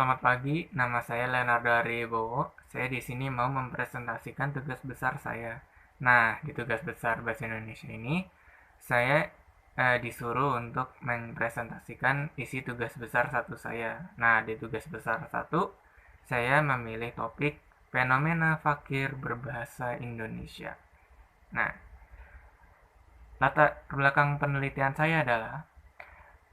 Selamat pagi, nama saya Leonardo Ariebowo. Saya di sini mau mempresentasikan tugas besar saya. Nah, di tugas besar Bahasa Indonesia ini, saya disuruh untuk mempresentasikan isi tugas besar satu saya. Nah, di tugas besar satu, saya memilih topik fenomena fakir berbahasa Indonesia. Nah, latar belakang penelitian saya adalah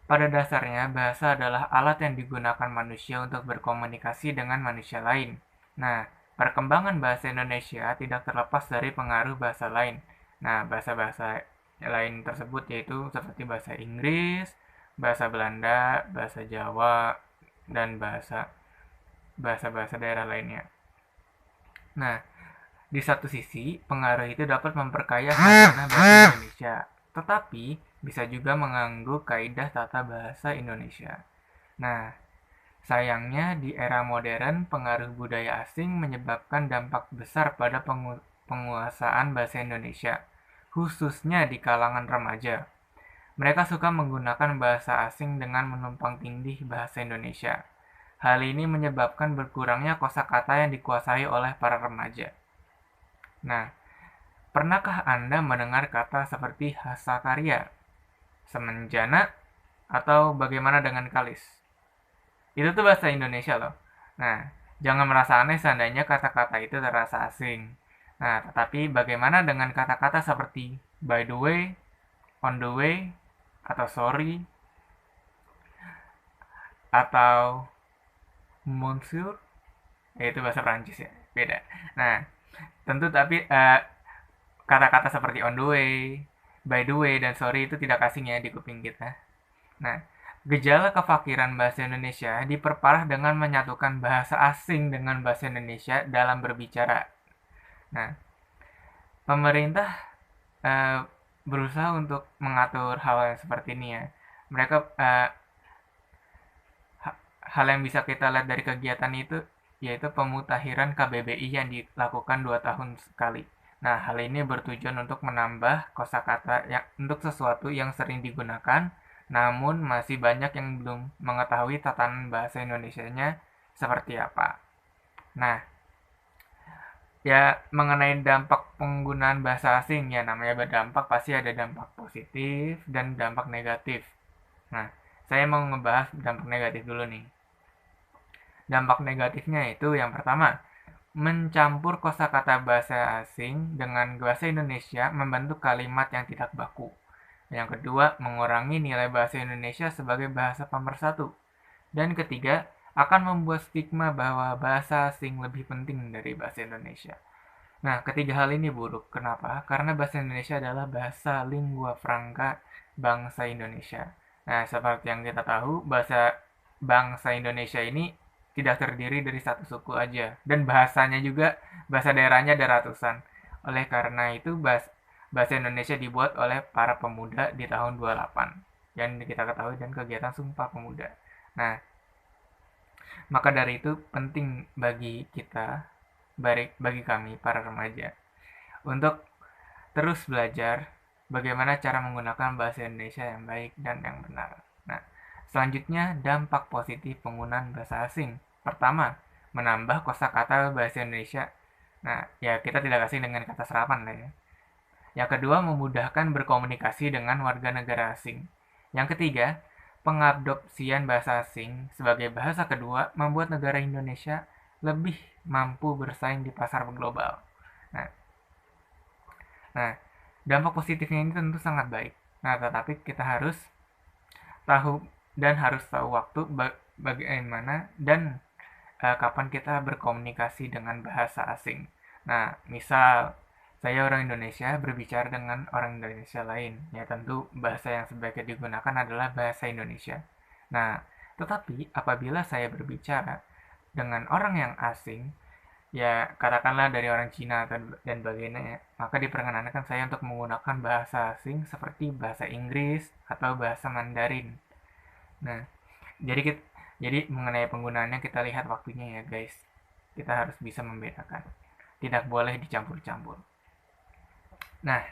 pada dasarnya, bahasa adalah alat yang digunakan manusia untuk berkomunikasi dengan manusia lain. Nah, perkembangan bahasa Indonesia tidak terlepas dari pengaruh bahasa lain. Nah, bahasa-bahasa lain tersebut yaitu seperti bahasa Inggris, bahasa Belanda, bahasa Jawa, dan bahasa-bahasa daerah lainnya. Nah, di satu sisi, pengaruh itu dapat memperkaya khasanah bahasa Indonesia, tetapi bisa juga mengganggu kaidah tata bahasa Indonesia. Nah, sayangnya di era modern, pengaruh budaya asing menyebabkan dampak besar pada penguasaan bahasa Indonesia, khususnya di kalangan remaja. Mereka suka menggunakan bahasa asing dengan menumpang tindih bahasa Indonesia. Hal ini menyebabkan berkurangnya kosakata yang dikuasai oleh para remaja. Nah, pernahkah Anda mendengar kata seperti hasakarya, semenjana, atau bagaimana dengan kalis? Itu tuh bahasa Indonesia loh. Nah, jangan merasa aneh seandainya kata-kata itu terasa asing. Nah, tetapi bagaimana dengan kata-kata seperti by the way, on the way, atau sorry, atau monsieur? Ya, itu bahasa Prancis ya, beda. Nah, tentu tapi kata-kata seperti on the way, by the way, dan sorry itu tidak asing ya di kuping kita. Nah, gejala kefakiran bahasa Indonesia diperparah dengan menyatukan bahasa asing dengan bahasa Indonesia dalam berbicara. Nah, pemerintah eh, berusaha untuk mengatur hal yang seperti ini ya. Mereka hal yang bisa kita lihat dari kegiatan itu yaitu pemutakhiran KBBI yang dilakukan 2 tahun sekali. Nah, hal ini bertujuan untuk menambah kosakata yang untuk sesuatu yang sering digunakan, namun masih banyak yang belum mengetahui tatanan bahasa Indonesianya seperti apa. Nah, ya mengenai dampak penggunaan bahasa asing ya namanya berdampak pasti ada dampak positif dan dampak negatif. Nah, saya mau ngebahas dampak negatif dulu nih. Dampak negatifnya itu yang pertama, mencampur kosakata bahasa asing dengan bahasa Indonesia membentuk kalimat yang tidak baku. Yang kedua, mengurangi nilai bahasa Indonesia sebagai bahasa pemersatu. Dan ketiga, akan membuat stigma bahwa bahasa asing lebih penting dari bahasa Indonesia. Nah, ketiga hal ini buruk. Kenapa? Karena bahasa Indonesia adalah bahasa lingua franca bangsa Indonesia. Nah, seperti yang kita tahu, bahasa bangsa Indonesia ini tidak terdiri dari satu suku aja. Dan bahasanya juga, bahasa daerahnya ada ratusan. Oleh karena itu, bahasa Indonesia dibuat oleh para pemuda di tahun 28. Yang kita ketahui dan kegiatan Sumpah Pemuda. Nah, maka dari itu penting bagi kita, bagi kami, para remaja, untuk terus belajar bagaimana cara menggunakan bahasa Indonesia yang baik dan yang benar. Nah, selanjutnya dampak positif penggunaan bahasa asing. Pertama, menambah kosakata bahasa Indonesia. Nah, ya kita tidak asing dengan kata serapan lah ya. Yang kedua, memudahkan berkomunikasi dengan warga negara asing. Yang ketiga, pengadopsian bahasa asing sebagai bahasa kedua membuat negara Indonesia lebih mampu bersaing di pasar global. Nah, nah, dampak positifnya ini tentu sangat baik. Nah, tetapi kita harus tahu dan harus tahu waktu bagaimana dan kapan kita berkomunikasi dengan bahasa asing. Nah, misal saya orang Indonesia berbicara dengan orang Indonesia lain, ya tentu bahasa yang sebaiknya digunakan adalah bahasa Indonesia. Nah, tetapi apabila saya berbicara dengan orang yang asing, ya katakanlah dari orang Cina dan sebagainya, maka diperkenankan saya untuk menggunakan bahasa asing seperti bahasa Inggris atau bahasa Mandarin. Nah, jadi jadi mengenai penggunaannya kita lihat waktunya ya guys. Kita harus bisa membedakan. Tidak boleh dicampur-campur. Nah,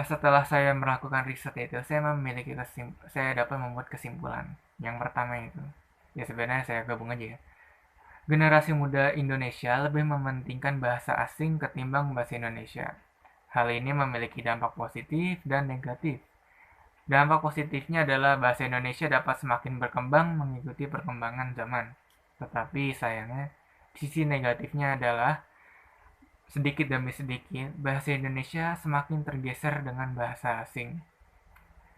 setelah saya melakukan riset itu, saya dapat membuat kesimpulan. Yang pertama itu, Ya sebenarnya saya gabung aja ya. Generasi muda Indonesia lebih mementingkan bahasa asing ketimbang bahasa Indonesia. Hal ini memiliki dampak positif dan negatif. Dampak positifnya adalah bahasa Indonesia dapat semakin berkembang mengikuti perkembangan zaman. Tetapi sayangnya, sisi negatifnya adalah sedikit demi sedikit bahasa Indonesia semakin tergeser dengan bahasa asing.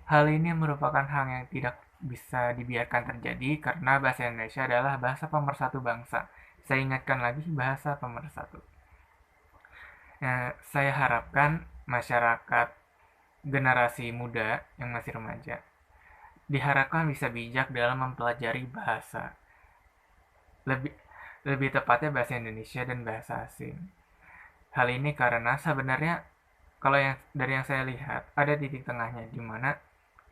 Hal ini merupakan hal yang tidak bisa dibiarkan terjadi karena bahasa Indonesia adalah bahasa pemersatu bangsa. Saya ingatkan lagi bahasa pemersatu. Saya harapkan masyarakat generasi muda yang masih remaja diharapkan bisa bijak dalam mempelajari bahasa. Lebih lebih tepatnya bahasa Indonesia dan bahasa asing. Hal ini karena sebenarnya kalau yang dari yang saya lihat ada titik tengahnya di mana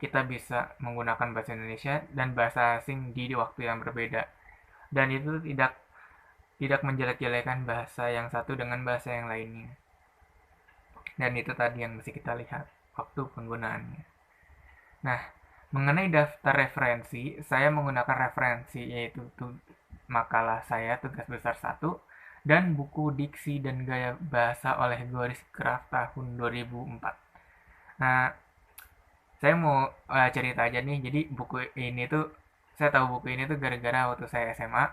kita bisa menggunakan bahasa Indonesia dan bahasa asing di waktu yang berbeda. Dan itu tidak tidak menjelek-jelekan bahasa yang satu dengan bahasa yang lainnya. Dan itu tadi yang mesti kita lihat waktu penggunaannya. Nah, mengenai daftar referensi, saya menggunakan referensi yaitu makalah saya tugas besar 1 dan buku Diksi dan Gaya Bahasa oleh Goris Craft tahun 2004. Nah, saya mau cerita aja nih. Jadi buku ini tuh saya tahu buku ini tuh gara-gara waktu saya SMA,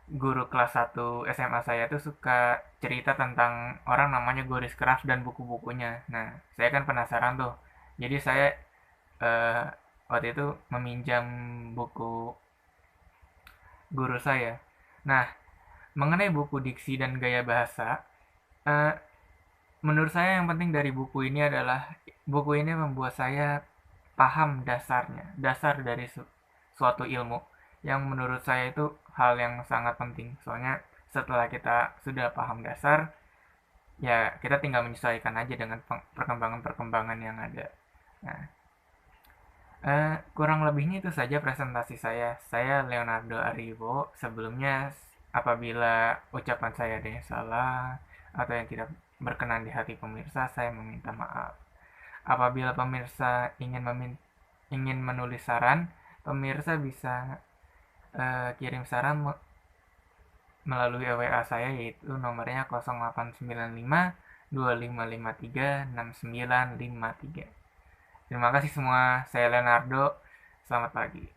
guru kelas 1 SMA saya tuh suka cerita tentang orang namanya Goris Craft dan buku-bukunya. Nah, saya kan penasaran tuh. Jadi saya eh, waktu itu meminjam buku guru saya. Nah, mengenai buku diksi dan gaya bahasa, eh, menurut saya yang penting dari buku ini adalah buku ini membuat saya paham dasarnya, dasar dari suatu ilmu yang menurut saya itu hal yang sangat penting. Soalnya setelah kita sudah paham dasar, ya kita tinggal menyesuaikan aja dengan perkembangan-perkembangan yang ada. Nah, kurang lebihnya itu saja presentasi saya. Saya Leonardo Aribo. Sebelumnya, apabila ucapan saya ada yang salah atau yang tidak berkenan di hati pemirsa, saya meminta maaf. Apabila pemirsa ingin menulis saran, pemirsa bisa kirim saran melalui WA saya yaitu nomornya 0895 2553 6953. Terima kasih semua. Saya Leonardo. Selamat pagi.